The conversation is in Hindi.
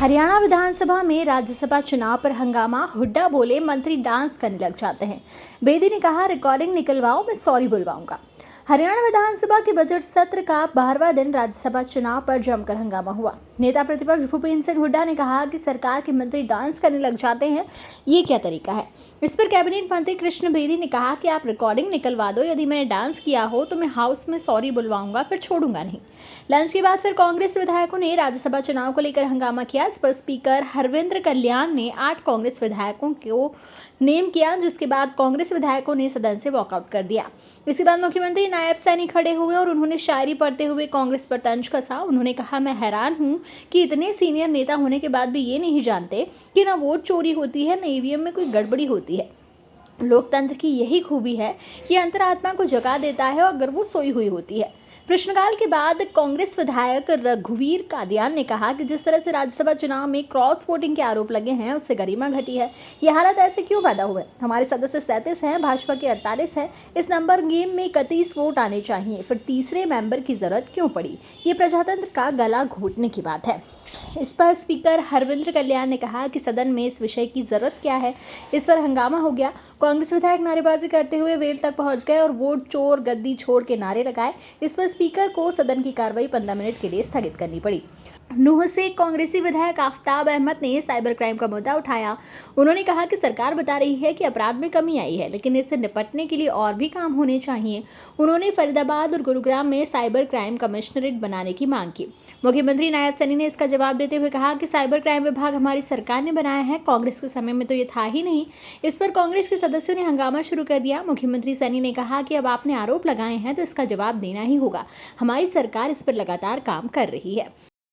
हरियाणा विधानसभा में राज्यसभा चुनाव पर हंगामा। हुड्डा बोले मंत्री डांस करने लग जाते हैं। बेदी ने कहा रिकॉर्डिंग निकलवाओ, मैं सॉरी बुलवाऊंगा। हरियाणा विधानसभा के बजट सत्र का 12वां दिन राज्यसभा चुनाव पर जमकर हंगामा हुआ। नेता प्रतिपक्ष भूपेंद्र सिंह हुड्डा ने कहा कि सरकार के मंत्री डांस करने लग जाते हैं, ये क्या तरीका है। इस पर कैबिनेट मंत्री कृष्ण बेदी ने कहा कि आप रिकॉर्डिंग निकलवा दो, यदि मैंने डांस किया हो तो मैं हाउस में सॉरी बुलवाऊंगा, फिर छोड़ूंगा नहीं। लंच के बाद फिर कांग्रेस विधायकों ने राज्यसभा चुनाव को लेकर हंगामा किया। इस पर स्पीकर हरविंद्र कल्याण ने 8 कांग्रेस विधायकों को नेम किया, जिसके बाद कांग्रेस विधायकों ने सदन से वॉकआउट कर दिया। इसके बाद मुख्यमंत्री नायब सैनी खड़े हुए और उन्होंने शायरी पढ़ते हुए कांग्रेस पर तंज कसा। उन्होंने कहा, मैं हैरान हूं कि इतने सीनियर नेता होने के बाद भी ये नहीं जानते कि ना वोट चोरी होती है, ना ईवीएम में कोई गड़बड़ी होती है। लोकतंत्र की यही खूबी है कि अंतरात्मा को जगा देता है अगर वो सोई हुई होती है। प्रश्नकाल के बाद कांग्रेस विधायक रघुवीर कादियान ने कहा कि जिस तरह से राज्यसभा चुनाव में क्रॉस वोटिंग के आरोप लगे हैं, उससे गरिमा घटी है। ये हालत ऐसे क्यों पैदा हुए? हमारे सदस्य 37 हैं, भाजपा के 48 है। इस नंबर गेम में 31 वोट आने चाहिए, फिर तीसरे मेंबर की जरूरत क्यों पड़ी? ये प्रजातंत्र का गला घोटने की बात है। इस पर स्पीकर हरविंद्र कल्याण ने कहा कि सदन में इस विषय की जरूरत क्या है। इस पर हंगामा हो गया। कांग्रेस विधायक नारेबाजी करते हुए वेल तक पहुंच गए और वोट चोर गद्दी छोड़ के नारे लगाए। इस पर स्पीकर को सदन की कार्रवाई 15 मिनट के लिए स्थगित करनी पड़ी। नूंह से कांग्रेसी विधायक आफ्ताब अहमद ने साइबर क्राइम का मुद्दा उठाया। उन्होंने कहा कि सरकार बता रही है कि अपराध में कमी आई है, लेकिन इससे निपटने के लिए और भी काम होने चाहिए। उन्होंने फरीदाबाद और गुरुग्राम में साइबर क्राइम कमिश्नरेट बनाने की मांग की। मुख्यमंत्री नायब सैनी ने इसका जवाब देते हुए कहा कि साइबर क्राइम विभाग हमारी सरकार ने बनाया है, कांग्रेस के समय में तो ये था ही नहीं। इस पर कांग्रेस के सदस्यों ने हंगामा शुरू कर दिया। मुख्यमंत्री सैनी ने कहा कि अब आपने आरोप लगाए हैं तो इसका जवाब देना ही होगा। हमारी सरकार इस पर लगातार काम कर रही है।